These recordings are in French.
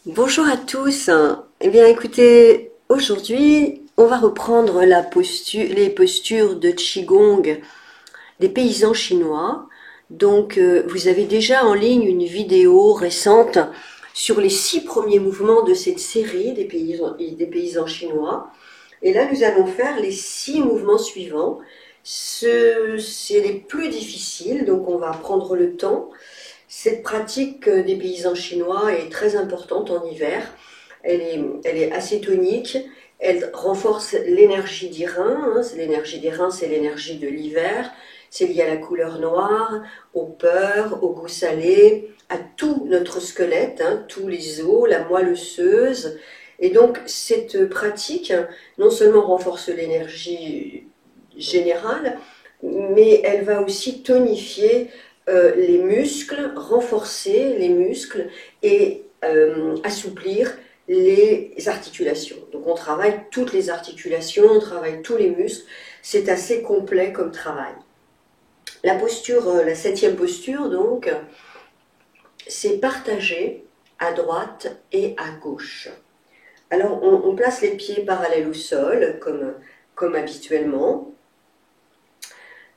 Bonjour à tous. Eh bien, écoutez, aujourd'hui, on va reprendre les postures de Qigong des paysans chinois. Donc, vous avez déjà en ligne une vidéo récente sur les 6 premiers mouvements de cette série des paysans chinois. Et là, nous allons faire les 6 mouvements suivants. C'est les plus difficiles, donc on va prendre le temps. Cette pratique des paysans chinois est très importante en hiver. Elle est assez tonique. Elle renforce l'énergie des reins. L'énergie des reins, c'est l'énergie de l'hiver. C'est lié à la couleur noire, aux peurs, au goût salé, à tout notre squelette, tous les os, la moelle osseuse. Et donc, cette pratique, non seulement renforce l'énergie générale, mais elle va aussi tonifier les muscles, renforcer les muscles et assouplir les articulations. Donc on travaille toutes les articulations, on travaille tous les muscles, c'est assez complet comme travail. La posture, la 7e posture donc, c'est partager à droite et à gauche. Alors on place les pieds parallèles au sol comme habituellement,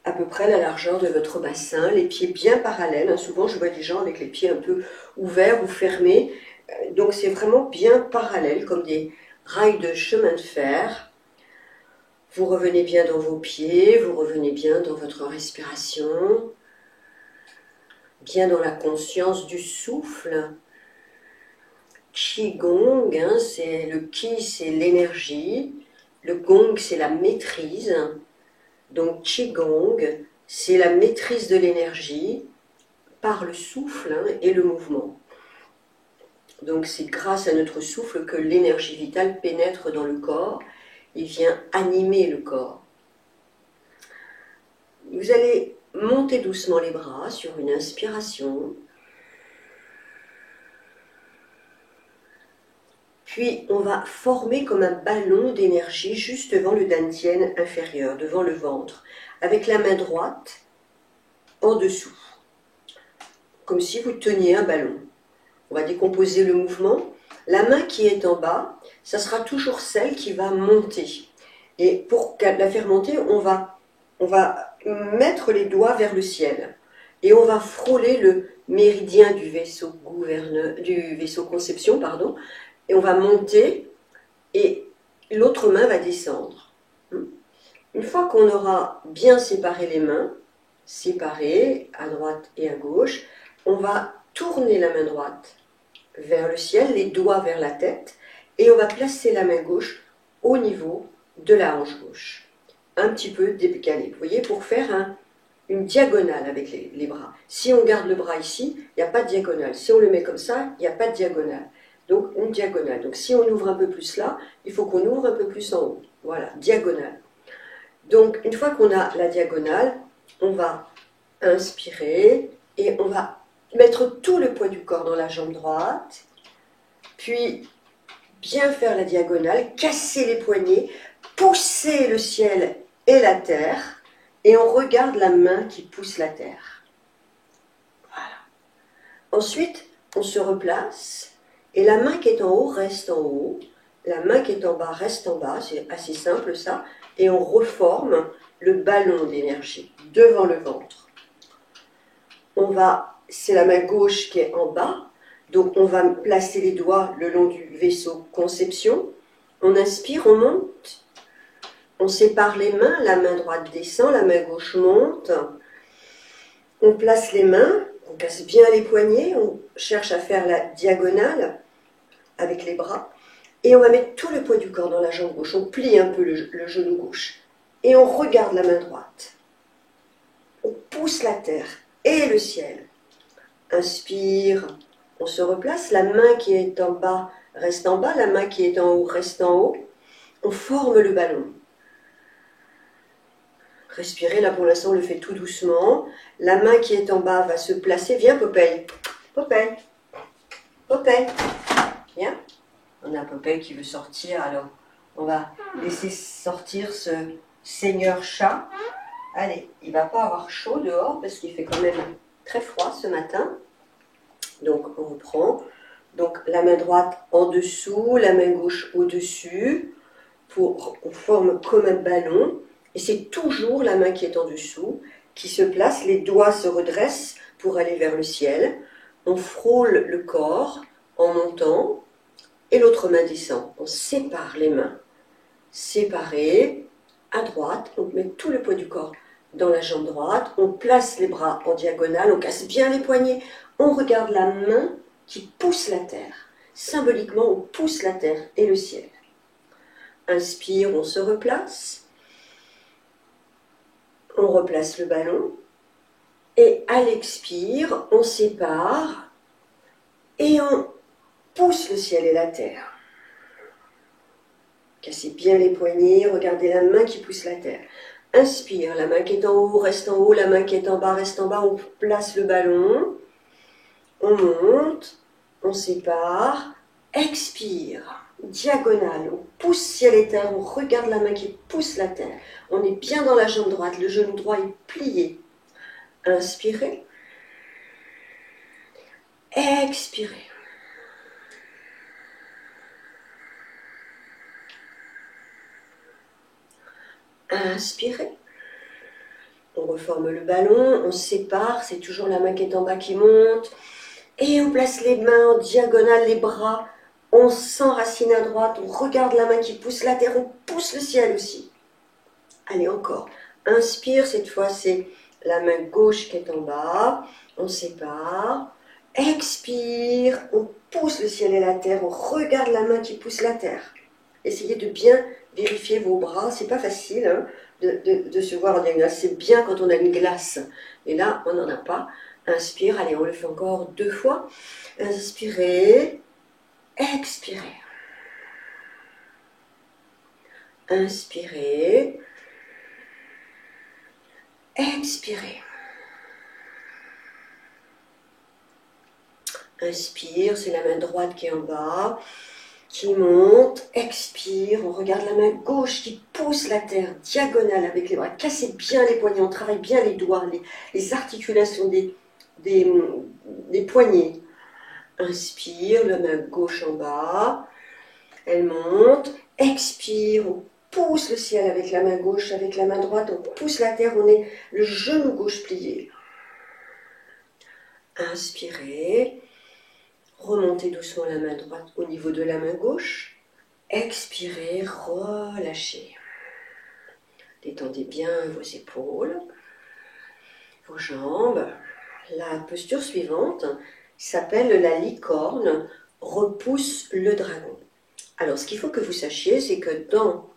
à peu près la largeur de votre bassin, les pieds bien parallèles. Souvent, je vois des gens avec les pieds un peu ouverts ou fermés. Donc, c'est vraiment bien parallèle, comme des rails de chemin de fer. Vous revenez bien dans vos pieds, vous revenez bien dans votre respiration, bien dans la conscience du souffle. Qigong, c'est le Qi, c'est l'énergie. Le Gong, c'est la maîtrise. Donc Qigong, c'est la maîtrise de l'énergie par le souffle et le mouvement. Donc c'est grâce à notre souffle que l'énergie vitale pénètre dans le corps et vient animer le corps. Vous allez monter doucement les bras sur une inspiration. Puis on va former comme un ballon d'énergie juste devant le dantian inférieur, devant le ventre, avec la main droite en dessous, comme si vous teniez un ballon. On va décomposer le mouvement. La main qui est en bas, ça sera toujours celle qui va monter. Et pour la faire monter, on va mettre les doigts vers le ciel. Et on va frôler le méridien du vaisseau conception, pardon. Et on va monter et l'autre main va descendre. Une fois qu'on aura bien séparé les mains, séparées à droite et à gauche, on va tourner la main droite vers le ciel, les doigts vers la tête, et on va placer la main gauche au niveau de la hanche gauche. Un petit peu décalé, vous voyez, pour faire une diagonale avec les bras. Si on garde le bras ici, il n'y a pas de diagonale. Si on le met comme ça, il n'y a pas de diagonale. Donc une diagonale. Donc si on ouvre un peu plus là, il faut qu'on ouvre un peu plus en haut. Voilà, diagonale. Donc une fois qu'on a la diagonale, on va inspirer et on va mettre tout le poids du corps dans la jambe droite, puis bien faire la diagonale, casser les poignets, pousser le ciel et la terre, et on regarde la main qui pousse la terre. Voilà. Ensuite, on se replace, et la main qui est en haut reste en haut, la main qui est en bas reste en bas, c'est assez simple ça, et on reforme le ballon d'énergie devant le ventre. C'est la main gauche qui est en bas, donc on va placer les doigts le long du vaisseau conception. On inspire, on monte, on sépare les mains, la main droite descend, la main gauche monte. On place les mains, on casse bien les poignets, on cherche à faire la diagonale avec les bras. Et on va mettre tout le poids du corps dans la jambe gauche, on plie un peu le genou gauche. Et on regarde la main droite. On pousse la terre et le ciel. Inspire, on se replace, la main qui est en bas reste en bas, la main qui est en haut reste en haut. On forme le ballon. Respirez, là pour l'instant on le fait tout doucement. La main qui est en bas va se placer. Viens Popeye, Popeye, Popeye. Viens. On a Popeye qui veut sortir, alors on va laisser sortir ce seigneur chat. Allez, il ne va pas avoir chaud dehors parce qu'il fait quand même très froid ce matin. Donc on reprend, Donc la main droite en dessous, la main gauche au-dessus, on forme comme un ballon. Et c'est toujours la main qui est en dessous, qui se place, les doigts se redressent pour aller vers le ciel. On frôle le corps en montant et l'autre main descend. On sépare les mains. Séparées, à droite, on met tout le poids du corps dans la jambe droite, on place les bras en diagonale, on casse bien les poignets, on regarde la main qui pousse la terre. Symboliquement, on pousse la terre et le ciel. Inspire, on se replace. On replace le ballon. Et à l'expire, on sépare et on pousse le ciel et la terre. Cassez bien les poignets, regardez la main qui pousse la terre. Inspire, la main qui est en haut reste en haut, la main qui est en bas reste en bas, on place le ballon, on monte, on sépare, expire, diagonale, on pousse ciel et terre, on regarde la main qui pousse la terre, on est bien dans la jambe droite, le genou droit est plié. Inspirez, expirez. Inspirez. On reforme le ballon, on sépare, c'est toujours la main qui est en bas qui monte. Et on place les mains en diagonale, les bras. On s'enracine à droite, on regarde la main qui pousse la terre, on pousse le ciel aussi. Allez, encore. Inspire, cette fois c'est la main gauche qui est en bas. On sépare. Expire, on pousse le ciel et la terre, on regarde la main qui pousse la terre. Essayez de bien vérifier vos bras, c'est pas facile hein, de se voir en diagonale, c'est bien quand on a une glace, et là on n'en a pas. Inspire, allez on le fait encore 2 fois, inspirez, expirez, inspirez, expirez, inspire, c'est la main droite qui est en bas, qui monte, expire, on regarde la main gauche qui pousse la terre, diagonale avec les bras, cassez bien les poignets, on travaille bien les doigts, les articulations des poignets. Inspire, la main gauche en bas, elle monte, expire, on pousse le ciel avec la main gauche, avec la main droite, on pousse la terre, on est le genou gauche plié. Inspirez, remontez doucement la main droite au niveau de la main gauche. Expirez, relâchez. Détendez bien vos épaules, vos jambes. La posture suivante s'appelle la licorne, repousse le dragon. Alors, ce qu'il faut que vous sachiez, c'est que dans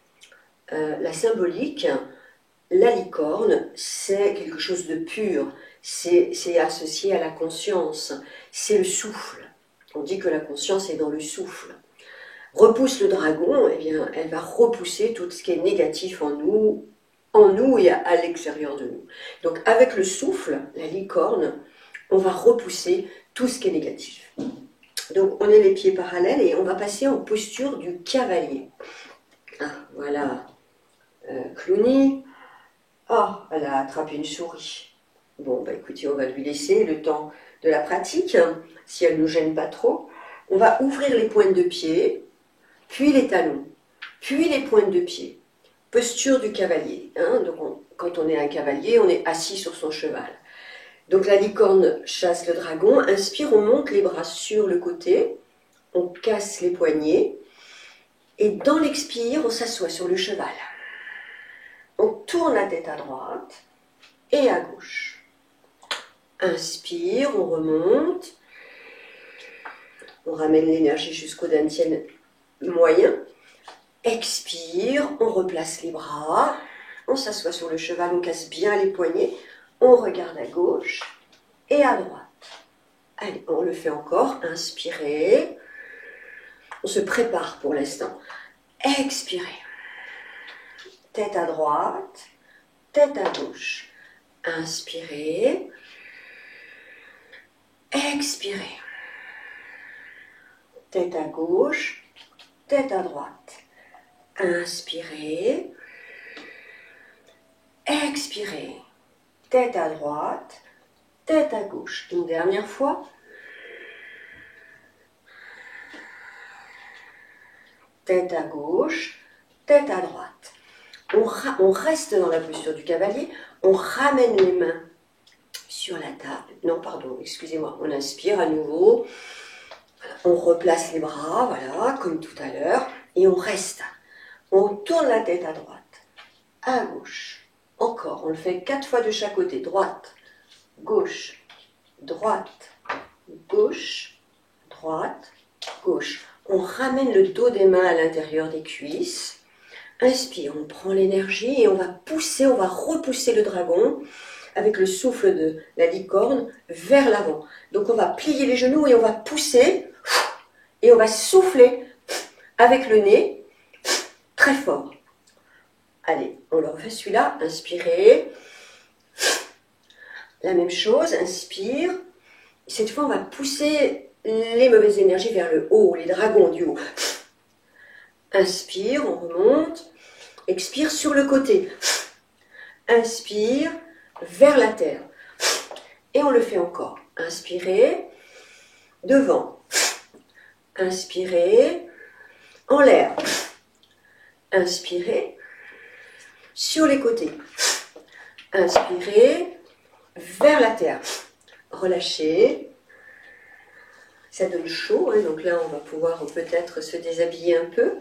la symbolique, la licorne, c'est quelque chose de pur, c'est associé à la conscience, c'est le souffle. On dit que la conscience est dans le souffle. Repousse le dragon, eh bien, elle va repousser tout ce qui est négatif en nous et à l'extérieur de nous. Donc avec le souffle, la licorne, on va repousser tout ce qui est négatif. Donc on est les pieds parallèles et on va passer en posture du cavalier. Ah, voilà, Clooney. Ah, elle a attrapé une souris. Bon, bah écoutez, on va lui laisser le temps de la pratique, hein, si elle ne nous gêne pas trop. On va ouvrir les pointes de pied, puis les talons, puis les pointes de pied. Posture du cavalier. Hein, donc quand on est un cavalier, on est assis sur son cheval. Donc la licorne chasse le dragon. Inspire, on monte les bras sur le côté, on casse les poignets, et dans l'expire, on s'assoit sur le cheval. On tourne la tête à droite et à gauche. Inspire, on remonte, on ramène l'énergie jusqu'au dantian moyen. Expire, on replace les bras, on s'assoit sur le cheval, on casse bien les poignets, on regarde à gauche et à droite. Allez, on le fait encore, inspirez, on se prépare pour l'instant. Expirez, tête à droite, tête à gauche. Inspirez, expirez, tête à gauche, tête à droite. Inspirez, expirez, tête à droite, tête à gauche. Une dernière fois. tête à gauche, tête à droite. On reste dans la posture du cavalier, on ramène les mains sur la table. Non, pardon, excusez-moi, on inspire à nouveau, on replace les bras, voilà, comme tout à l'heure, et on reste. On tourne la tête à droite, à gauche. Encore, on le fait 4 fois de chaque côté. Droite, gauche, droite, gauche, droite, gauche. On ramène le dos des mains à l'intérieur des cuisses. Inspire, on prend l'énergie et on va pousser, on va repousser le dragon avec le souffle de la licorne vers l'avant. Donc on va plier les genoux et on va pousser et on va souffler avec le nez très fort. Allez, on le refait celui-là. Inspirez. La même chose, inspire. Cette fois, on va pousser les mauvaises énergies vers le haut, les dragons du haut. Inspire, on remonte. Expire sur le côté. Inspire vers la terre. Et on le fait encore. Inspirez. Devant. Inspirez. En l'air. Inspirez. Sur les côtés. Inspirez vers la terre. Relâchez. Ça donne chaud, hein, donc là on va pouvoir peut-être se déshabiller un peu.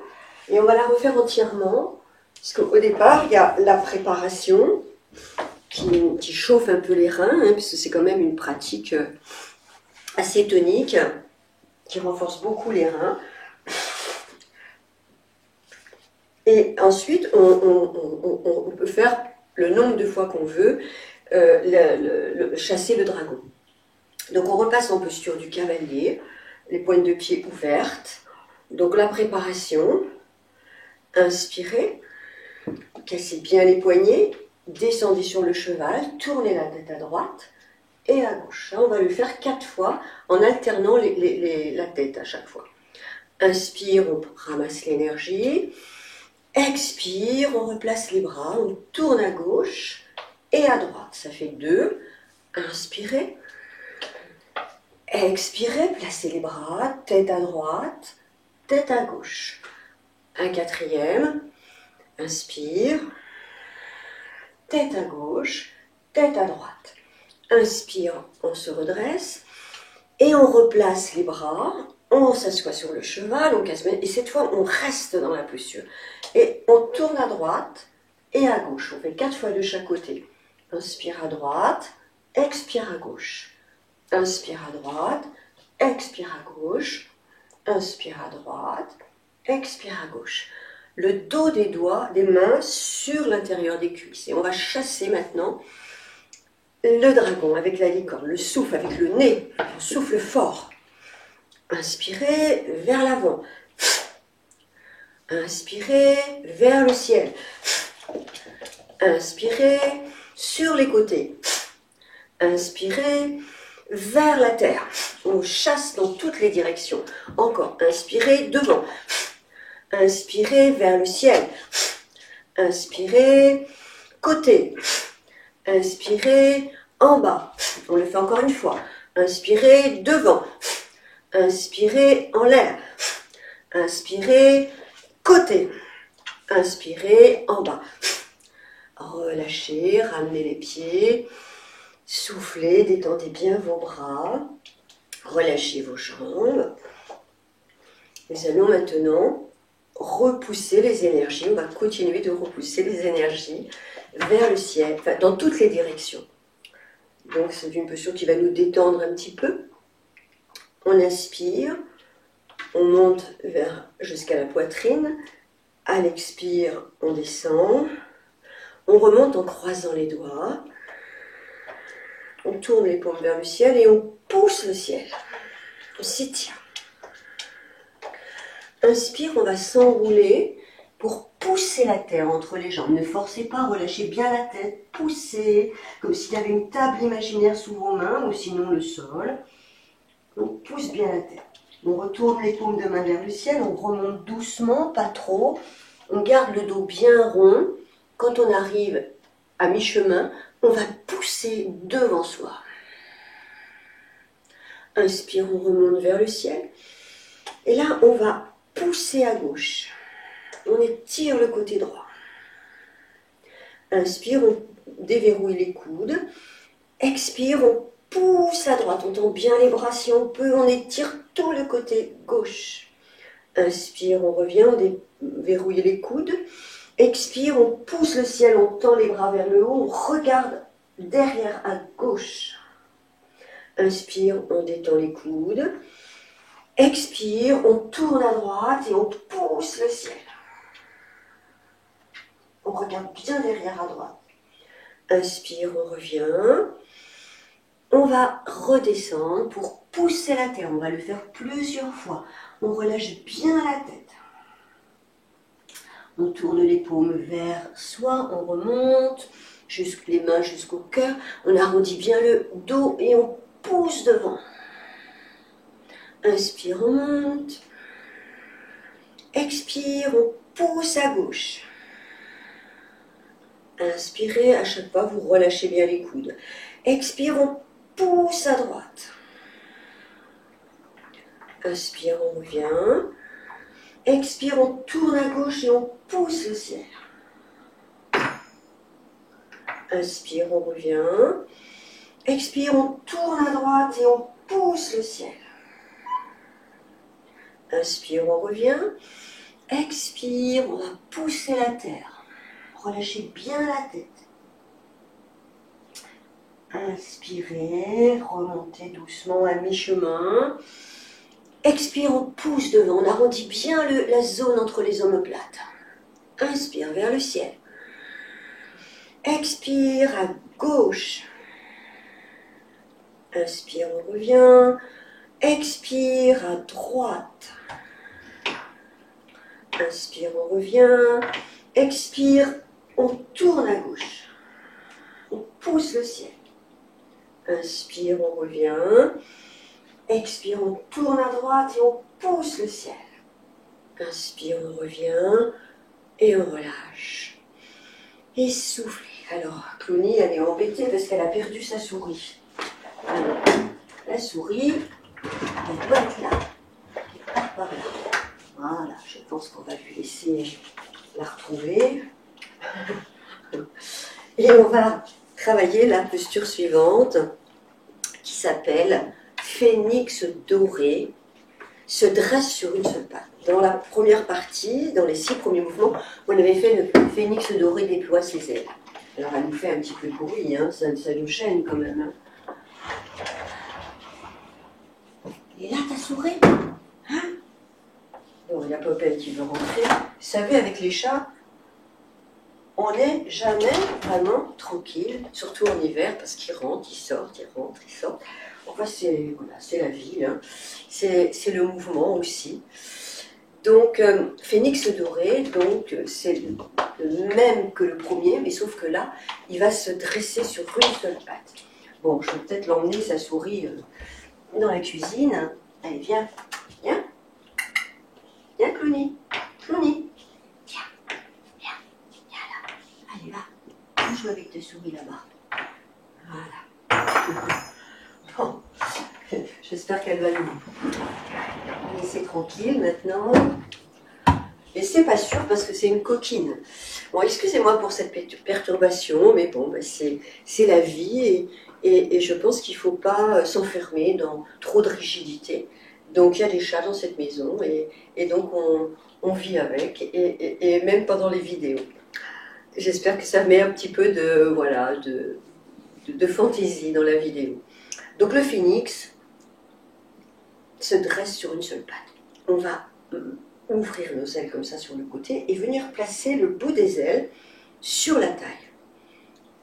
Et on va la refaire entièrement, parce qu'au départ il y a la préparation qui chauffe un peu les reins, hein, puisque c'est quand même une pratique assez tonique, qui renforce beaucoup les reins. Et ensuite, on peut faire le nombre de fois qu'on veut chasser le dragon. Donc on repasse en posture du cavalier, les pointes de pied ouvertes. Donc la préparation, inspirez, cassez bien les poignets, descendez sur le cheval, tournez la tête à droite et à gauche. Là, on va le faire 4 fois en alternant la tête à chaque fois. Inspire, on ramasse l'énergie. Expire, on replace les bras, on tourne à gauche et à droite. Ça fait 2. Inspirez. Expirez, placez les bras, tête à droite, tête à gauche. Un 4e. Inspire. Tête à gauche, tête à droite. Inspire, on se redresse et on replace les bras. On s'assoit sur le cheval, on casse, et cette fois on reste dans la posture. Et on tourne à droite et à gauche. On fait 4 fois de chaque côté. Inspire à droite, expire à gauche. Inspire à droite, expire à gauche. Inspire à droite, expire à gauche. Le dos des doigts, des mains sur l'intérieur des cuisses. Et on va chasser maintenant le dragon avec la licorne, le souffle avec le nez. On souffle fort. Inspirez vers l'avant. Inspirez vers le ciel. Inspirez sur les côtés. Inspirez vers la terre. On chasse dans toutes les directions. Encore. Inspirez devant. Inspirez vers le ciel. Inspirez côté. Inspirez en bas. On le fait encore une fois. Inspirez devant. Inspirez en l'air. Inspirez côté. Inspirez en bas. Relâchez, ramenez les pieds. Soufflez, détendez bien vos bras. Relâchez vos jambes. Nous allons maintenant repousser les énergies. On va continuer de repousser les énergies vers le ciel, enfin, dans toutes les directions. Donc c'est une posture qui va nous détendre un petit peu. On inspire, on monte jusqu'à la poitrine. À l'expire, on descend. On remonte en croisant les doigts. On tourne les paumes vers le ciel et on pousse le ciel. On s'étire. Inspire, on va s'enrouler pour pousser la terre entre les jambes. Ne forcez pas, relâchez bien la tête. Poussez, comme s'il y avait une table imaginaire sous vos mains ou sinon le sol. On pousse bien la tête. On retourne les paumes de main vers le ciel, on remonte doucement, pas trop. On garde le dos bien rond. Quand on arrive à mi-chemin, on va pousser devant soi. Inspire, on remonte vers le ciel. Et là, on va pousser à gauche. on étire le côté droit. Inspire, on déverrouille les coudes. Expire, on pousse à droite. On tend bien les bras si on peut. On étire tout le côté gauche. Inspire, on revient, on déverrouille les coudes. Expire, on pousse le ciel, on tend les bras vers le haut. On regarde derrière à gauche. Inspire, on détend les coudes. Expire, on tourne à droite et on pousse le ciel. On regarde bien derrière à droite. Inspire, on revient. On va redescendre pour pousser la terre. On va le faire plusieurs fois. On relâche bien la tête. On tourne les paumes vers soi. On remonte les mains jusqu'au cœur. On arrondit bien le dos et on pousse devant. Inspire, on monte. Expire, on pousse à gauche. Inspirez, à chaque fois, vous relâchez bien les coudes. Expire, on pousse à droite. Inspire, on revient. Expire, on tourne à gauche et on pousse le ciel. Inspire, on revient. Expire, on tourne à droite et on pousse le ciel. Inspire, on revient. Expire, on va pousser la terre. Relâchez bien la tête. Inspirez, remontez doucement à mi-chemin. Expire, on pousse devant, on arrondit bien la zone entre les omoplates. Inspire vers le ciel. Expire à gauche. Inspire, on revient. Expire à droite. Inspire, on revient. Expire, on tourne à gauche. On pousse le ciel. Inspire, on revient. Expire, on tourne à droite et on pousse le ciel. Inspire, on revient et on relâche. Et soufflez. Alors, Clowny, elle est embêtée parce qu'elle a perdu sa souris. Alors, la souris, elle doit être là. Elle part par là. Voilà, je pense qu'on va lui laisser la retrouver. Et on va travailler la posture suivante qui s'appelle Phénix doré, se dresse sur une seule patte. Dans la première partie, dans les 6 premiers mouvements, on avait fait le Phénix doré déploie ses ailes. Alors elle nous fait un petit peu de bruit, hein, ça nous gêne quand même. Hein. Et là, ta souris, hein? Bon, il y a Popeye qui veut rentrer. Vous savez, avec les chats, on n'est jamais vraiment tranquille, surtout en hiver, parce qu'ils rentrent, ils sortent, ils rentrent, ils sortent. Enfin, c'est la vie, hein. C'est le mouvement aussi. Donc, Phénix doré, c'est le même que le premier, mais sauf que là, il va se dresser sur une seule patte. Bon, je vais peut-être l'emmener, sa souris, dans la cuisine. Allez, viens, viens. Viens, Clowny. Clowny. Viens, viens, viens là. Allez, va. Joue avec ta souris là-bas. Voilà. Bon. J'espère qu'elle va nous laisser tranquille maintenant. Mais c'est pas sûr parce que c'est une coquine. Bon, excusez-moi pour cette perturbation, mais bon, bah, c'est la vie et je pense qu'il ne faut pas s'enfermer dans trop de rigidité. Donc il y a des chats dans cette maison et donc on vit avec et même pendant les vidéos. J'espère que ça met un petit peu de fantaisie dans la vidéo. Donc le phénix se dresse sur une seule patte. On va ouvrir nos ailes comme ça sur le côté et venir placer le bout des ailes sur la taille.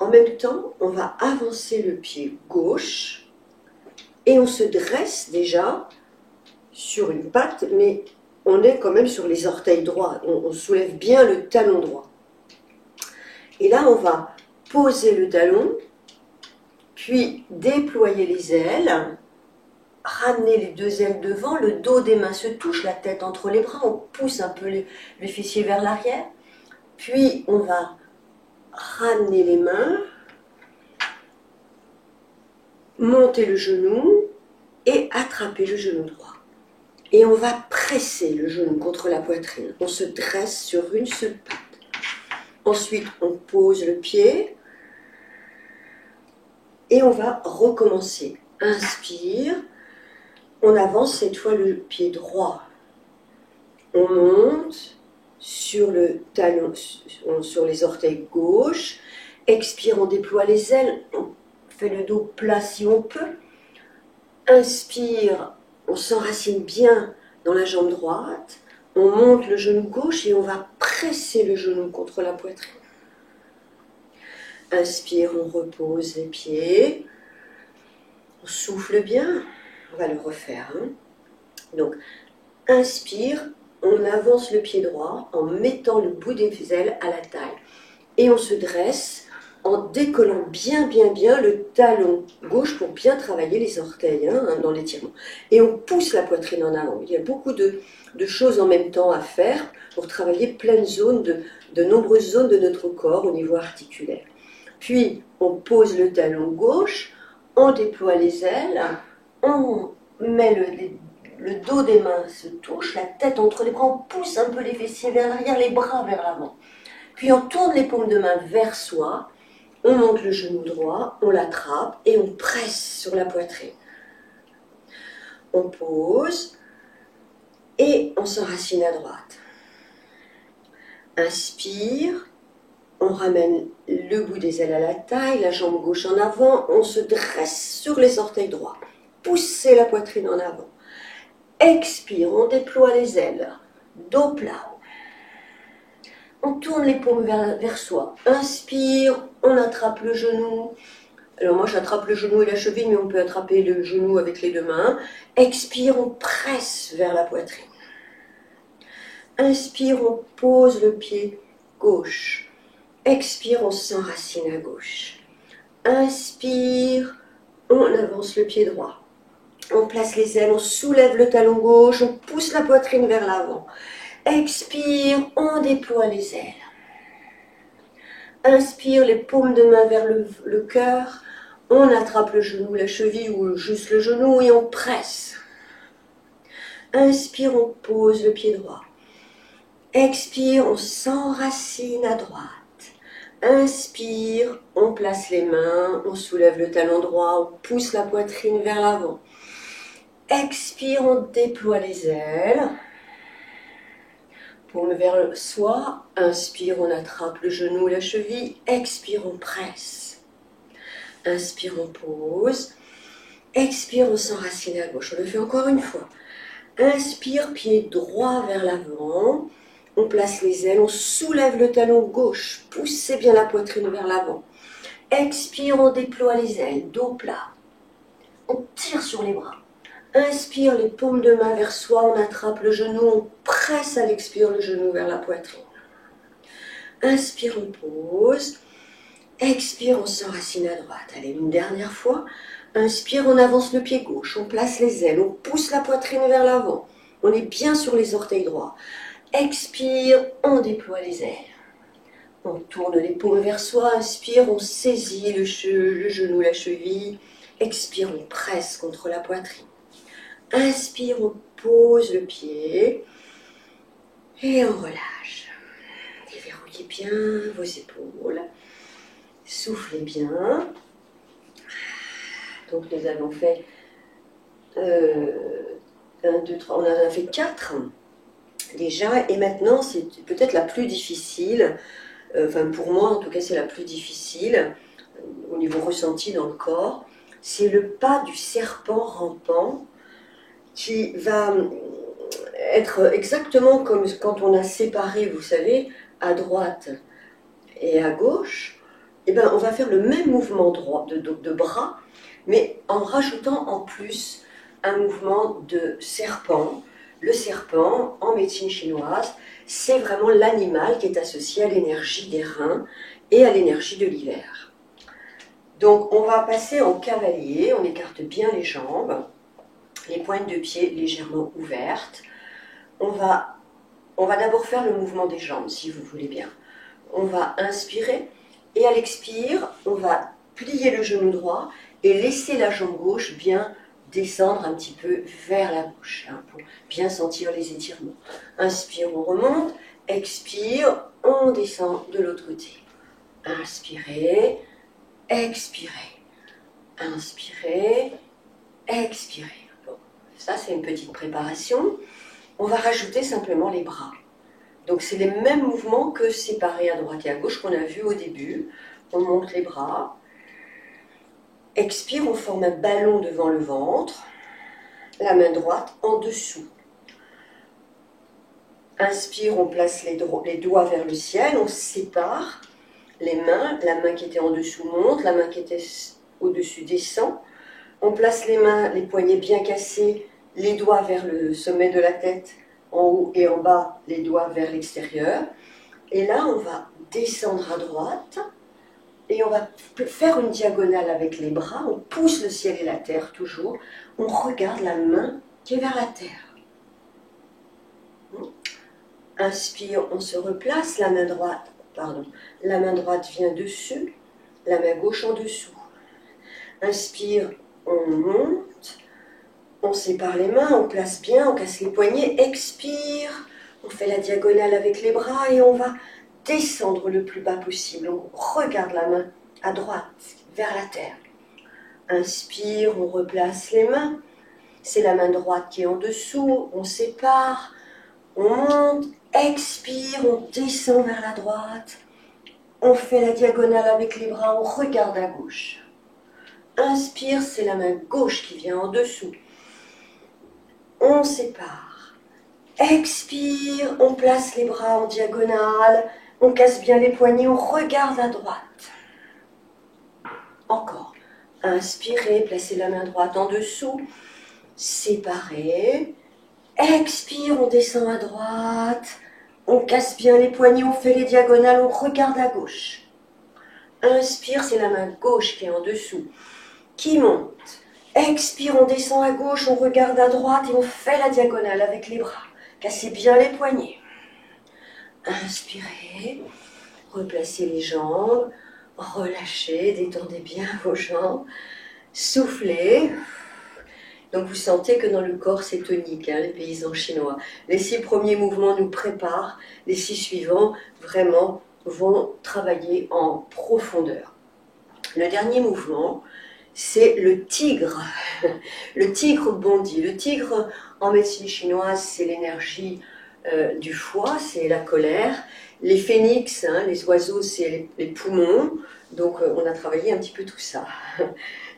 En même temps, on va avancer le pied gauche et on se dresse déjà sur une patte, mais on est quand même sur les orteils droits. On soulève bien le talon droit. Et là, on va poser le talon, puis déployer les ailes, ramener les 2 ailes devant, le dos des mains se touche, la tête entre les bras, on pousse un peu le fessier vers l'arrière, puis on va ramener les mains, monter le genou et attraper le genou droit. Et on va presser le genou contre la poitrine. On se dresse sur une seule patte. Ensuite, on pose le pied et on va recommencer. Inspire, on avance cette fois le pied droit. On monte sur le talon, sur les orteils gauche. Expire, on déploie les ailes, on fait le dos plat si on peut. Inspire, on s'enracine bien dans la jambe droite. On monte le genou gauche et on va presser le genou contre la poitrine. Inspire, on repose les pieds. On souffle bien. On va le refaire. Donc, inspire, on avance le pied droit en mettant le bout des ailes à la taille. Et on se dresse en décollant bien le talon gauche pour bien travailler les orteils dans l'étirement. Et on pousse la poitrine en avant. Il y a beaucoup de choses en même temps à faire pour travailler plein de zones, de nombreuses zones de notre corps au niveau articulaire. Puis, on pose le talon gauche, on déploie les ailes, on met le dos des mains se touche, la tête entre les bras, on pousse un peu les fessiers vers l'arrière, les bras vers l'avant. Puis on tourne les paumes de main vers soi, on monte le genou droit, on l'attrape et on presse sur la poitrine. On pose et on s'enracine à droite. Inspire, on ramène le bout des ailes à la taille, la jambe gauche en avant, on se dresse sur les orteils droits. Poussez la poitrine en avant. Expire, on déploie les ailes, dos plat. On tourne les paumes vers soi. Inspire, on attrape le genou. Alors moi j'attrape le genou et la cheville, mais on peut attraper le genou avec les deux mains. Expire, on presse vers la poitrine. Inspire, on pose le pied gauche. Expire, on s'enracine à gauche. Inspire, on avance le pied droit. On place les ailes, on soulève le talon gauche, on pousse la poitrine vers l'avant. Expire, on déploie les ailes. Inspire, les paumes de main vers le cœur. On attrape le genou, la cheville ou juste le genou et on presse. Inspire, on pose le pied droit. Expire, on s'enracine à droite. Inspire, on place les mains, on soulève le talon droit, on pousse la poitrine vers l'avant. Expire, on déploie les ailes. Paume vers soi. Inspire, on attrape le genou, la cheville. Expire, on presse. Inspire, on pose. Expire, on s'enracine à gauche. On le fait encore une fois. Inspire, pied droit vers l'avant. On place les ailes, on soulève le talon gauche. Poussez bien la poitrine vers l'avant. Expire, on déploie les ailes, dos plat. On tire sur les bras. Inspire, les paumes de main vers soi, on attrape le genou, on presse à l'expire le genou vers la poitrine. Inspire, on pose. Expire, on s'enracine à droite. Allez, une dernière fois. Inspire, on avance le pied gauche, on place les ailes, on pousse la poitrine vers l'avant. On est bien sur les orteils droits. Expire, on déploie les ailes. On tourne les paumes vers soi. Inspire, on saisit le genou, la cheville. Expire, on presse contre la poitrine. Inspire, on pose le pied et on relâche. Déverrouillez bien vos épaules. Soufflez bien. Donc nous avons fait 1, 2, 3, on en a fait 4 déjà. Et maintenant, c'est peut-être la plus difficile. Enfin, pour moi, en tout cas, c'est la plus difficile au niveau ressenti dans le corps. C'est le pas du serpent rampant qui va être exactement comme quand on a séparé, vous savez, à droite et à gauche. Et ben, on va faire le même mouvement droit de bras, mais en rajoutant en plus un mouvement de serpent. Le serpent, en médecine chinoise, c'est vraiment l'animal qui est associé à l'énergie des reins et à l'énergie de l'hiver. Donc on va passer en cavalier, on écarte bien les jambes, les pointes de pied légèrement ouvertes. On va d'abord faire le mouvement des jambes, si vous voulez bien. On va inspirer et à l'expire, on va plier le genou droit et laisser la jambe gauche bien descendre un petit peu vers la bouche, hein, pour bien sentir les étirements. Inspire, on remonte. Expire, on descend de l'autre côté. Inspirez, expirez. Inspirez, expirez. Bon, ça c'est une petite préparation. On va rajouter simplement les bras. Donc c'est les mêmes mouvements que séparés à droite et à gauche qu'on a vu au début. On monte les bras. Expire, on forme un ballon devant le ventre. La main droite en dessous. Inspire, on place les doigts vers le ciel, on sépare les mains. La main qui était en dessous monte, la main qui était au-dessus descend. On place les mains, les poignets bien cassés, les doigts vers le sommet de la tête, en haut et en bas, les doigts vers l'extérieur. Et là, on va descendre à droite et on va faire une diagonale avec les bras. On pousse le ciel et la terre toujours. On regarde la main qui est vers la terre. Inspire, on se replace, la main droite vient dessus, la main gauche en dessous. Inspire, on monte, on sépare les mains, on place bien, on casse les poignets. Expire, on fait la diagonale avec les bras et on va descendre le plus bas possible. On regarde la main à droite, vers la terre. Inspire, on replace les mains. C'est la main droite qui est en dessous, on sépare, on monte. Expire, on descend vers la droite. On fait la diagonale avec les bras, on regarde à gauche. Inspire, c'est la main gauche qui vient en dessous. On sépare. Expire, on place les bras en diagonale. On casse bien les poignets, on regarde à droite. Encore. Inspirez, placez la main droite en dessous. Séparez. Expire, on descend à droite. On casse bien les poignets, on fait les diagonales, on regarde à gauche. Inspire, c'est la main gauche qui est en dessous, qui monte. Expire, on descend à gauche, on regarde à droite et on fait la diagonale avec les bras. Cassez bien les poignets. Inspirez, replacez les jambes, relâchez, détendez bien vos jambes. Soufflez. Donc vous sentez que dans le corps c'est tonique, hein, les paysans chinois. Les 6 premiers mouvements nous préparent, les 6 suivants vraiment vont travailler en profondeur. Le dernier mouvement, c'est le tigre. Le tigre bondit. Le tigre en médecine chinoise, c'est l'énergie du foie, c'est la colère. Les phénix, hein, les oiseaux, c'est les poumons. Donc on a travaillé un petit peu tout ça.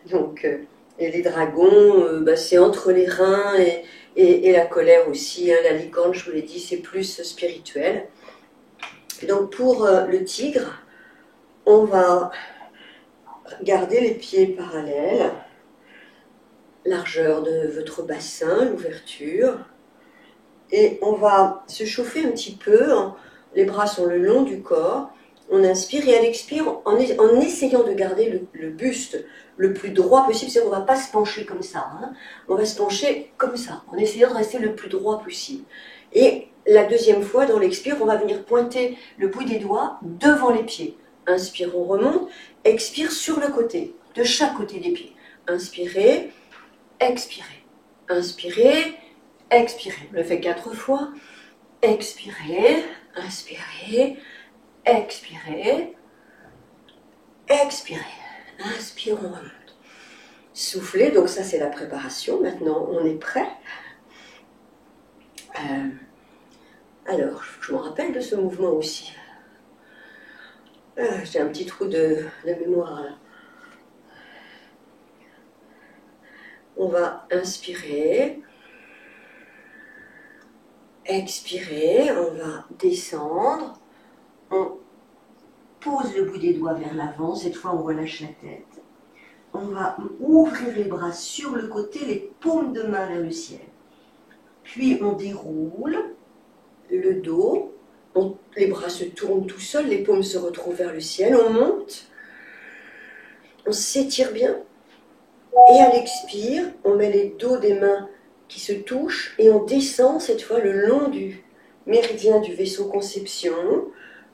Donc et les dragons, c'est entre les reins et la colère aussi. Hein. La licorne, je vous l'ai dit, c'est plus spirituel. Donc pour le tigre, on va garder les pieds parallèles, largeur de votre bassin, l'ouverture. Et on va se chauffer un petit peu. Hein. Les bras sont le long du corps. On inspire et à l'expire, en essayant de garder le buste le plus droit possible, c'est-à-dire qu'on ne va pas se pencher comme ça, hein. On va se pencher comme ça, en essayant de rester le plus droit possible. Et la deuxième fois, dans l'expire, on va venir pointer le bout des doigts devant les pieds. Inspire, on remonte, expire sur le côté, de chaque côté des pieds. Inspirez, expirez, inspirez, expirez. On le fait 4 fois. Expirez, inspirez, expirez, expirez. Inspire, on remonte. Soufflez, donc ça c'est la préparation. Maintenant, on est prêt. Alors, je me rappelle de ce mouvement aussi. J'ai un petit trou de mémoire là. On va inspirer. Expirer, on va descendre. On pose le bout des doigts vers l'avant, cette fois on relâche la tête. On va ouvrir les bras sur le côté, les paumes de main vers le ciel. Puis on déroule le dos, les bras se tournent tout seuls, les paumes se retrouvent vers le ciel, on monte, on s'étire bien. Et à l'expire, on met les dos des mains qui se touchent et on descend cette fois le long du méridien du vaisseau conception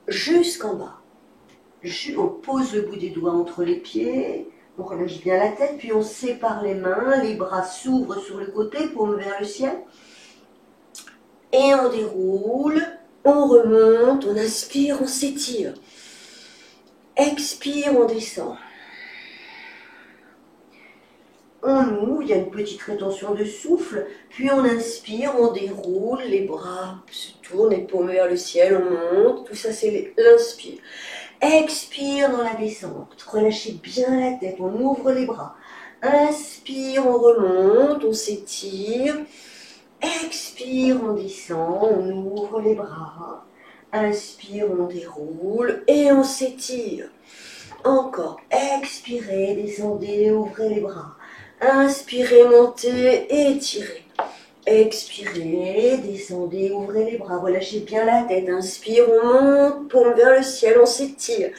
jusqu'en bas. On pose le bout des doigts entre les pieds, On relâche bien la tête, puis on sépare les mains, les bras s'ouvrent sur le côté, paume vers le ciel. Et on déroule, on remonte, on inspire, on s'étire. Expire, on descend. On ouvre, il y a une petite rétention de souffle, puis on inspire, on déroule, les bras se tournent, les paumes vers le ciel, on monte, tout ça c'est l'inspire. Expire dans la descente, relâchez bien la tête, on ouvre les bras. Inspire, on remonte, on s'étire. Expire, on descend, on ouvre les bras. Inspire, on déroule et on s'étire. Encore, expirez, descendez, ouvrez les bras. Inspirez, montez, étirez. Expirez, descendez, ouvrez les bras, relâchez bien la tête. Inspire, on monte, paume vers le ciel, on s'étire.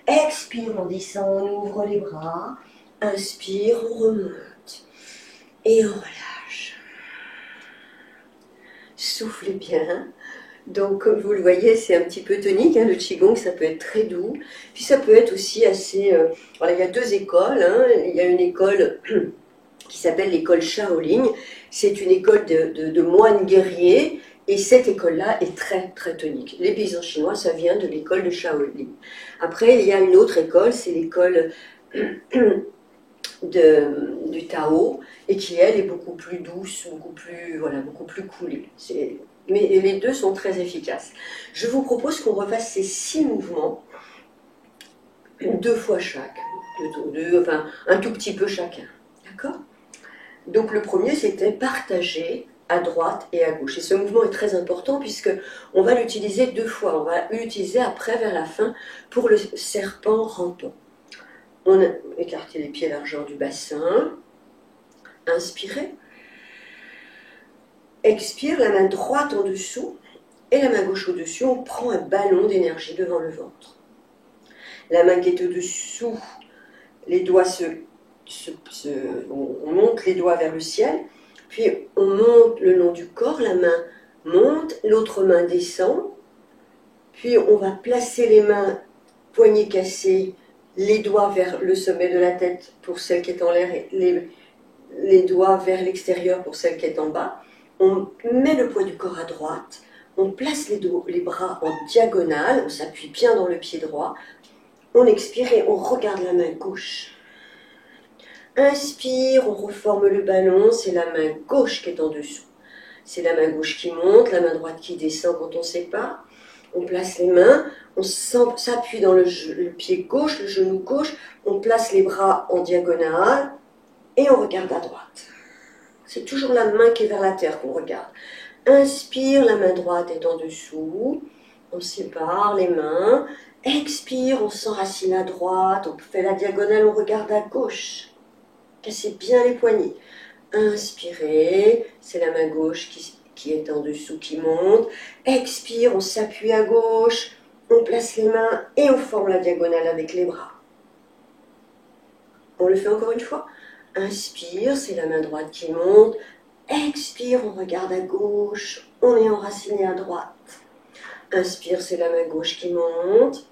Expire, on descend, on ouvre les bras. Inspire, on remonte et on relâche. Soufflez bien. Donc, comme vous le voyez, c'est un petit peu tonique, hein, le Qigong, ça peut être très doux. Puis ça peut être aussi assez... voilà, il y a deux écoles. Hein. Il y a une école qui s'appelle l'école Shaolin. C'est une école de moines guerriers. Et cette école-là est très, très tonique. Les paysans chinois, ça vient de l'école de Shaolin. Après, il y a une autre école, c'est l'école du Tao, et qui, elle, est beaucoup plus douce, beaucoup plus coolée. Mais les deux sont très efficaces. Je vous propose qu'on refasse ces 6 mouvements, 2 fois chaque, enfin un tout petit peu chacun. D'accord? Donc le premier, c'était partager à droite et à gauche. Et ce mouvement est très important puisque on va l'utiliser 2 fois. On va l'utiliser après, vers la fin, pour le serpent rampant. On a écarté les pieds largeur du bassin. Inspirez. Expire, la main droite en dessous et la main gauche au-dessus. On prend un ballon d'énergie devant le ventre. La main qui est au-dessous, les doigts on monte les doigts vers le ciel, puis on monte le long du corps, la main monte, l'autre main descend, puis on va placer les mains, poignets cassés, les doigts vers le sommet de la tête pour celle qui est en l'air, et les doigts vers l'extérieur pour celle qui est en bas. On met le poids du corps à droite, on place les bras en diagonale, on s'appuie bien dans le pied droit, on expire et on regarde la main gauche. Inspire, on reforme le ballon, c'est la main gauche qui est en dessous. C'est la main gauche qui monte, la main droite qui descend quand on sépare. On place les mains, on s'appuie dans le pied gauche, le genou gauche, on place les bras en diagonale et on regarde à droite. C'est toujours la main qui est vers la terre qu'on regarde. Inspire, la main droite est en dessous. On sépare les mains. Expire, on s'enracine à droite. On fait la diagonale, on regarde à gauche. Cassez bien les poignets. Inspirez, c'est la main gauche qui est en dessous, qui monte. Expire, on s'appuie à gauche. On place les mains et on forme la diagonale avec les bras. On le fait encore une fois. Inspire, c'est la main droite qui monte. Expire, on regarde à gauche. On est enraciné à droite. Inspire, c'est la main gauche qui monte.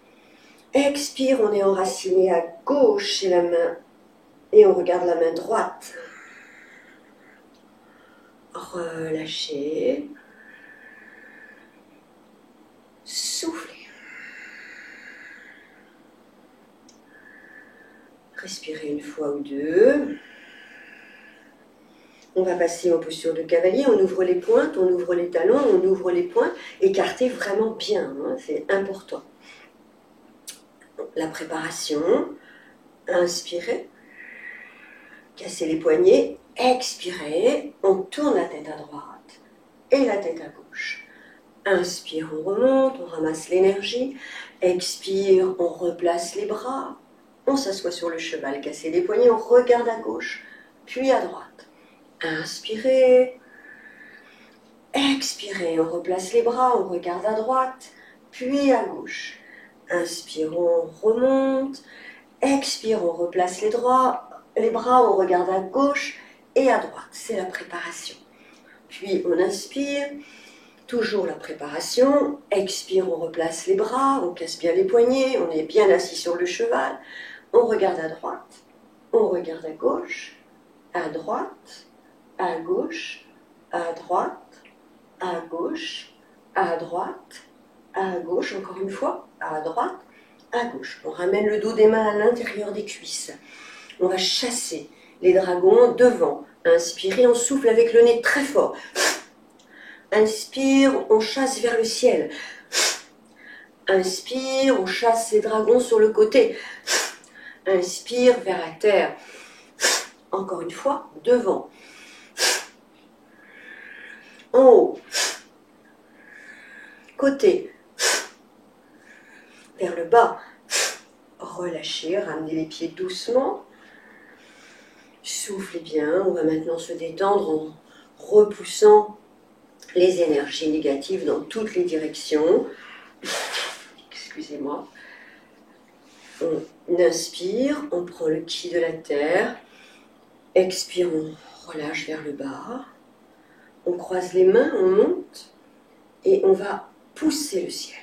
Expire, on est enraciné à gauche, c'est la main. Et on regarde la main droite. Relâchez. Soufflez. Respirez une fois ou deux. On va passer en posture de cavalier, on ouvre les pointes, on ouvre les talons, on ouvre les pointes. Écartez vraiment bien, hein, c'est important. La préparation. Inspirez. Cassez les poignets. Expirez. On tourne la tête à droite et la tête à gauche. Inspire, on remonte, on ramasse l'énergie. Expire, on replace les bras. On s'assoit sur le cheval, cassez les poignets, on regarde à gauche, puis à droite. Inspirez. Expirez, on replace les bras, on regarde à droite, puis à gauche. Inspire, on remonte. Expire, on replace les bras, on regarde à gauche et à droite. C'est la préparation. Puis on inspire, toujours la préparation. Expire, on replace les bras, on casse bien les poignets, on est bien assis sur le cheval. On regarde à droite On regarde à gauche, à droite, à gauche, à droite, à gauche, à droite, à gauche, encore une fois, à droite, à gauche. On ramène le dos des mains à l'intérieur des cuisses. On va chasser les dragons devant. Inspirez, on souffle avec le nez très fort. Inspire, on chasse vers le ciel. Inspire, on chasse les dragons sur le côté. Inspire vers la terre. Encore une fois, devant. En haut. Côté. Vers le bas. Relâchez, ramenez les pieds doucement. Soufflez bien. On va maintenant se détendre en repoussant les énergies négatives dans toutes les directions. Excusez-moi. On inspire, on prend le ki de la terre. Expire, on relâche vers le bas. On croise les mains, on monte et on va pousser le ciel.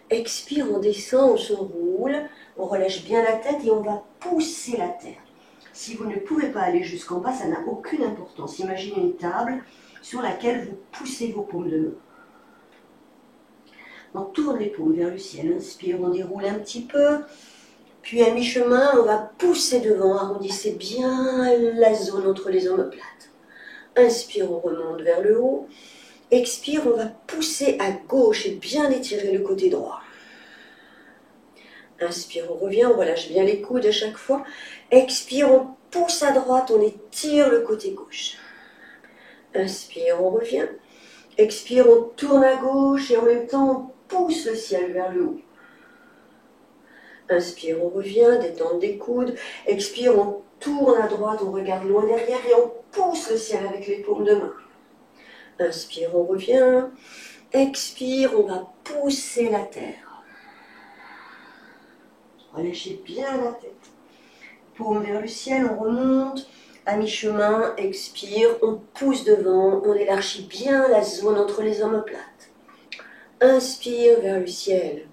Expire, on descend, on s'enroule, on relâche bien la tête et on va pousser la terre. Si vous ne pouvez pas aller jusqu'en bas, ça n'a aucune importance. Imaginez une table sur laquelle vous poussez vos paumes de main. On tourne les paumes vers le ciel, inspire, on déroule un petit peu, puis à mi-chemin, on va pousser devant, arrondissez bien la zone entre les omoplates. Inspire, on remonte vers le haut. Expire, on va pousser à gauche et bien étirer le côté droit. Inspire, on revient, on relâche bien les coudes à chaque fois. Expire, on pousse à droite, on étire le côté gauche. Inspire, on revient. Expire, on tourne à gauche et en même temps, on pousse le ciel vers le haut. Inspire, on revient, détente des coudes. Expire, on tourne à droite, on regarde loin derrière et on pousse le ciel avec les paumes de main. Inspire, on revient. Expire, on va pousser la terre. Relâchez bien la tête. Paume vers le ciel, on remonte. À mi-chemin, expire, on pousse devant, on élargit bien la zone entre les omoplates. Inspire vers le ciel.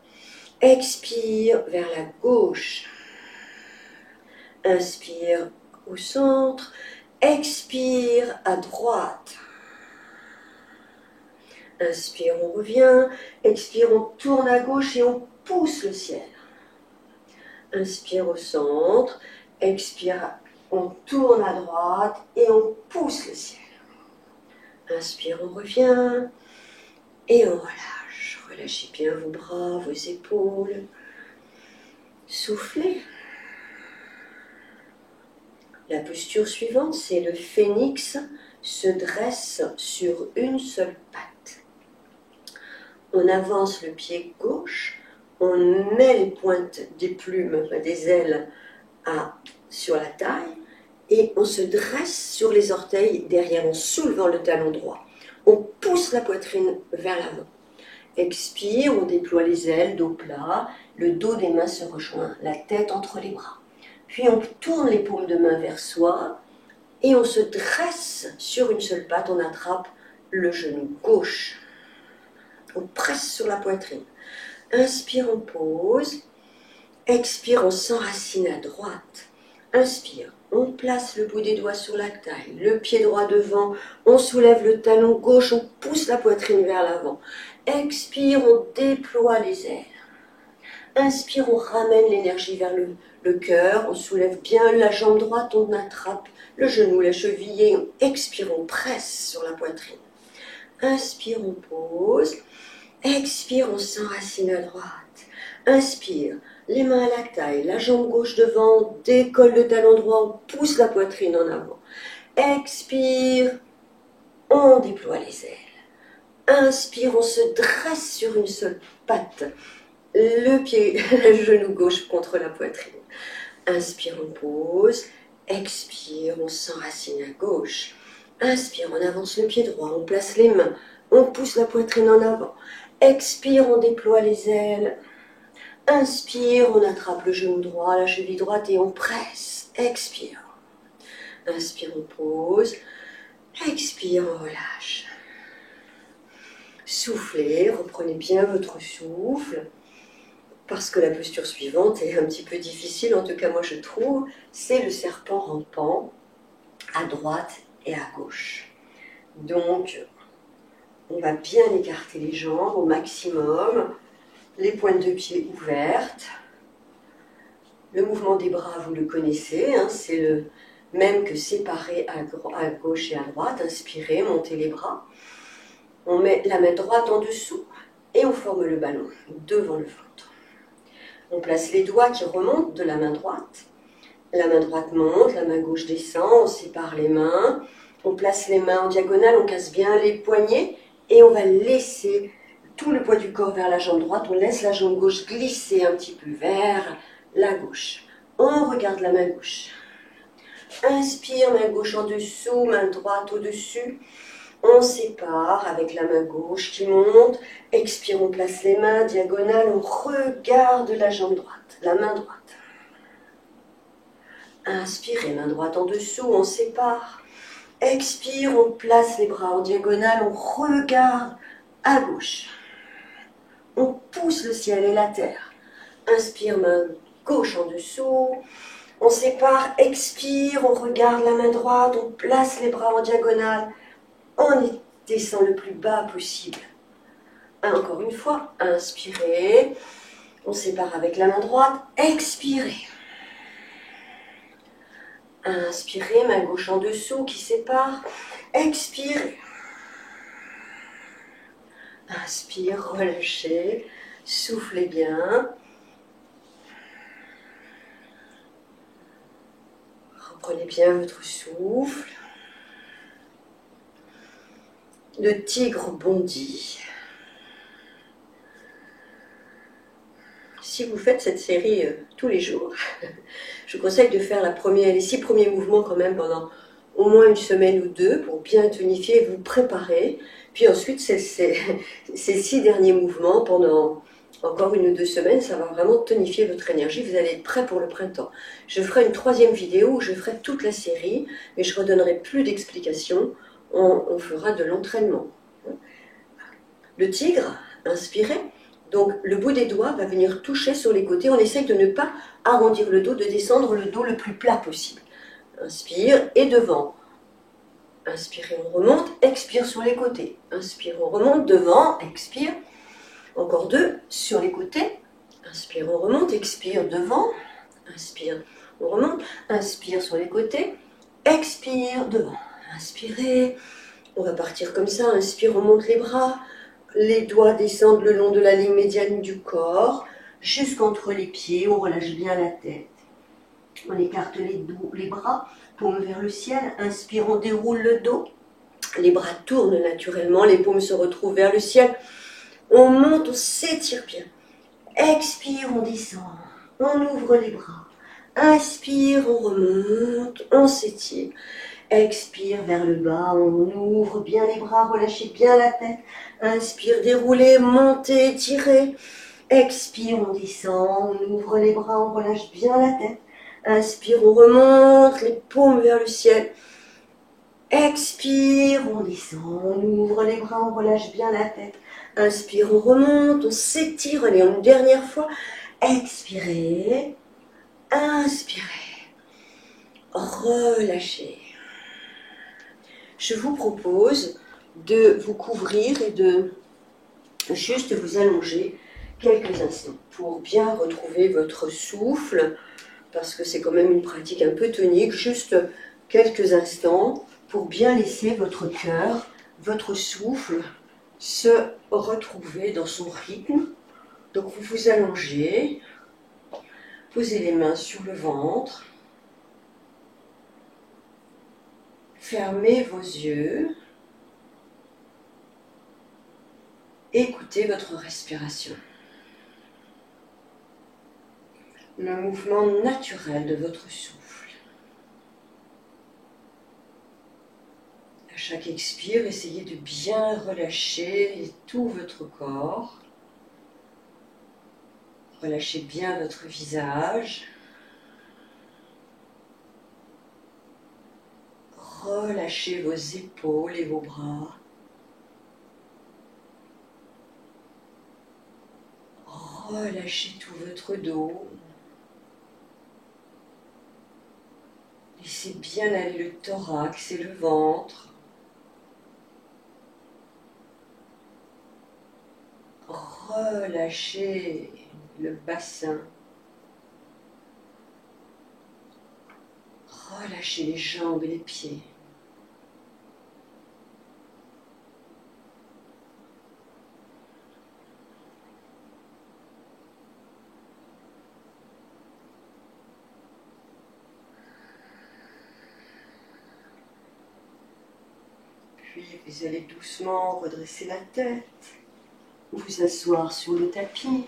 Expire vers la gauche. Inspire au centre. Expire à droite. Inspire, on revient. Expire, on tourne à gauche et on pousse le ciel. Inspire au centre. Expire, on tourne à droite et on pousse le ciel. Inspire, on revient et on relâche. Relâchez bien vos bras, vos épaules. Soufflez. La posture suivante, c'est le phénix se dresse sur une seule patte. On avance le pied gauche, on met les pointes des plumes, des ailes sur la taille et on se dresse sur les orteils derrière en soulevant le talon droit. On pousse la poitrine vers l'avant. Expire, on déploie les ailes, dos plat, le dos des mains se rejoint, la tête entre les bras. Puis on tourne les paumes de main vers soi et on se dresse sur une seule patte, on attrape le genou gauche. On presse sur la poitrine. Inspire, on pose. Expire, on s'enracine à droite. Inspire, on place le bout des doigts sur la taille, le pied droit devant, on soulève le talon gauche, on pousse la poitrine vers l'avant. Expire, on déploie les ailes. Inspire, on ramène l'énergie vers le cœur, on soulève bien la jambe droite, on attrape le genou, la cheville et on expire, on presse sur la poitrine. Inspire, on pose. Expire, on s'enracine à droite. Inspire, les mains à la taille, la jambe gauche devant, on décolle le talon droit, on pousse la poitrine en avant. Expire, on déploie les ailes. Inspire, on se dresse sur une seule patte. Le pied, le genou gauche contre la poitrine. Inspire, on pose. Expire, on s'enracine à gauche. Inspire, on avance le pied droit, on place les mains, on pousse la poitrine en avant. Expire, on déploie les ailes. Inspire, on attrape le genou droit, la cheville droite et on presse. Expire. Inspire, on pose. Expire, on relâche. Soufflez, reprenez bien votre souffle. parce que la posture suivante est un petit peu difficile, en tout cas moi je trouve, c'est le serpent rampant à droite et à gauche. Donc, on va bien écarter les jambes au maximum, les pointes de pied ouvertes. Le mouvement des bras, vous le connaissez, hein, c'est le même que séparer à gauche et à droite. Inspirez, montez les bras. On met la main droite en dessous et on forme le ballon devant le ventre. On place les doigts qui remontent de la main droite. La main droite monte, la main gauche descend, on sépare les mains. On place les mains en diagonale, on casse bien les poignets et on va laisser tout le poids du corps vers la jambe droite. On laisse la jambe gauche glisser un petit peu vers la gauche. On regarde la main gauche. Inspire, main gauche en dessous, main droite au-dessus. On sépare avec la main gauche qui monte. Expire, on place les mains diagonales. On regarde la jambe droite, la main droite. Inspirez, main droite en dessous, on sépare. Expire, on place les bras en diagonale. On regarde à gauche. On pousse le ciel et la terre. Inspire, main gauche en dessous. On sépare, expire, on regarde la main droite, on place les bras en diagonale. On descend le plus bas possible. Encore une fois, inspirez. On sépare avec la main droite, expirez. Inspirez, main gauche en dessous qui sépare. Expirez. Inspire, relâchez. Soufflez bien. Reprenez bien votre souffle. Le tigre bondit. Si vous faites cette série tous les jours, je vous conseille de faire les 6 premiers mouvements quand même pendant au moins une semaine ou deux pour bien tonifier et vous préparer. Puis ensuite, ces 6 derniers mouvements pendant encore 1 ou 2 semaines, ça va vraiment tonifier votre énergie. Vous allez être prêt pour le printemps. Je ferai une 3e vidéo où je ferai toute la série, mais je ne redonnerai plus d'explications. On fera de l'entraînement. Le tigre, inspirez. Donc le bout des doigts va venir toucher sur les côtés. On essaye de ne pas arrondir le dos, de descendre le dos le plus plat possible. Inspire et devant. Inspire et on remonte. Expire sur les côtés. Inspire, on remonte. Devant. Expire. Encore 2 sur les côtés. Inspire, on remonte. Expire devant. Inspire, on remonte. Inspire sur les côtés. Expire devant. Inspirez. On va partir comme ça. Inspire, on monte les bras. Les doigts descendent le long de la ligne médiane du corps, jusqu'entre les pieds, on relâche bien la tête. On écarte les bras, paumes vers le ciel, inspire, on déroule le dos. Les bras tournent naturellement, les paumes se retrouvent vers le ciel. On monte, on s'étire bien. Expire, on descend, on ouvre les bras. Inspire, on remonte, on s'étire. Expire vers le bas, on ouvre bien les bras, relâchez bien la tête. Inspire, déroulez, montez, tirez. Expire, on descend, on ouvre les bras, on relâche bien la tête. Inspire, on remonte, les paumes vers le ciel. Expire, on descend, on ouvre les bras, on relâche bien la tête. Inspire, on remonte, on s'étire. Allez, une dernière fois. Expirez. Inspirez. Relâchez. Je vous propose de vous couvrir et de juste vous allonger quelques instants pour bien retrouver votre souffle, parce que c'est quand même une pratique un peu tonique, juste quelques instants pour bien laisser votre cœur, votre souffle se retrouver dans son rythme. Donc vous vous allongez, posez les mains sur le ventre, fermez vos yeux, écoutez votre respiration. Le mouvement naturel de votre souffle. À chaque expire, essayez de bien relâcher tout votre corps. Relâchez bien votre visage. Relâchez vos épaules et vos bras. Relâchez tout votre dos. Laissez bien aller le thorax et le ventre. Relâchez le bassin. Relâchez les jambes et les pieds. Puis vous allez doucement redresser la tête, vous asseoir sur le tapis.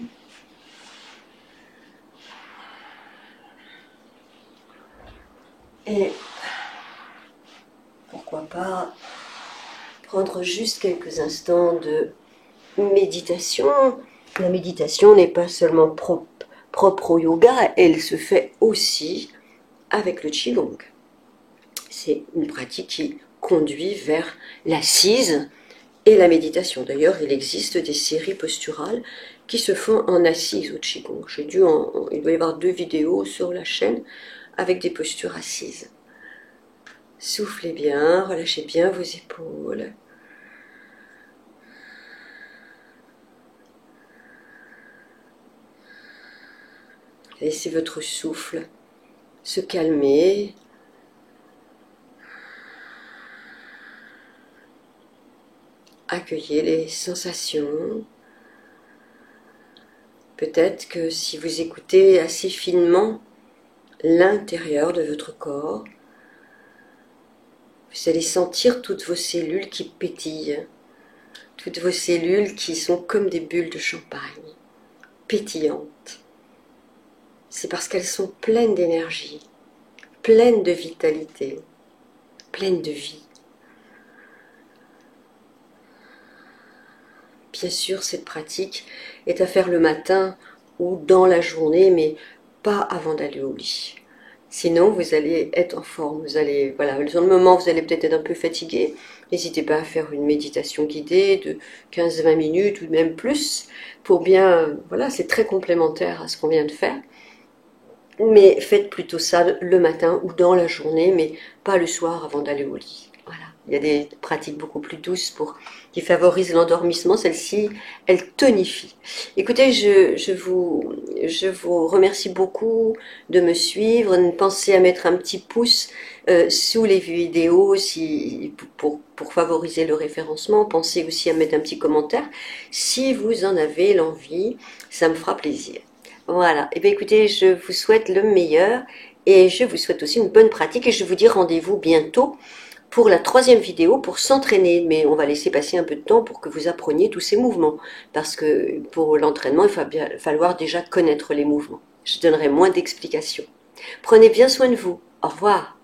Et pourquoi pas prendre juste quelques instants de méditation. La méditation n'est pas seulement propre au yoga, elle se fait aussi avec le Qigong. C'est une pratique qui conduit vers l'assise et la méditation. D'ailleurs, il existe des séries posturales qui se font en assise au Qigong. Il doit y avoir 2 vidéos sur la chaîne avec des postures assises. Soufflez bien, relâchez bien vos épaules. Laissez votre souffle se calmer. Accueillez les sensations. Peut-être que si vous écoutez assez finement l'intérieur de votre corps, vous allez sentir toutes vos cellules qui pétillent, toutes vos cellules qui sont comme des bulles de champagne, pétillantes. C'est parce qu'elles sont pleines d'énergie, pleines de vitalité, pleines de vie. Bien sûr, cette pratique est à faire le matin ou dans la journée, mais pas avant d'aller au lit. Sinon, vous allez être en forme. Voilà, sur le moment, vous allez peut-être être un peu fatigué. N'hésitez pas à faire une méditation guidée de 15-20 minutes ou même plus pour bien, voilà, c'est très complémentaire à ce qu'on vient de faire. Mais faites plutôt ça le matin ou dans la journée, mais pas le soir avant d'aller au lit. Voilà. Il y a des pratiques beaucoup plus douces qui favorisent l'endormissement. Celle-ci, elle tonifie. Écoutez, je vous remercie beaucoup de me suivre. Pensez à mettre un petit pouce sous les vidéos pour favoriser le référencement. Pensez aussi à mettre un petit commentaire. Si vous en avez l'envie, ça me fera plaisir. Voilà, et bien écoutez, je vous souhaite le meilleur et je vous souhaite aussi une bonne pratique et je vous dis rendez-vous bientôt pour la 3e vidéo pour s'entraîner. Mais on va laisser passer un peu de temps pour que vous appreniez tous ces mouvements parce que pour l'entraînement, il va falloir déjà connaître les mouvements. Je donnerai moins d'explications. Prenez bien soin de vous. Au revoir.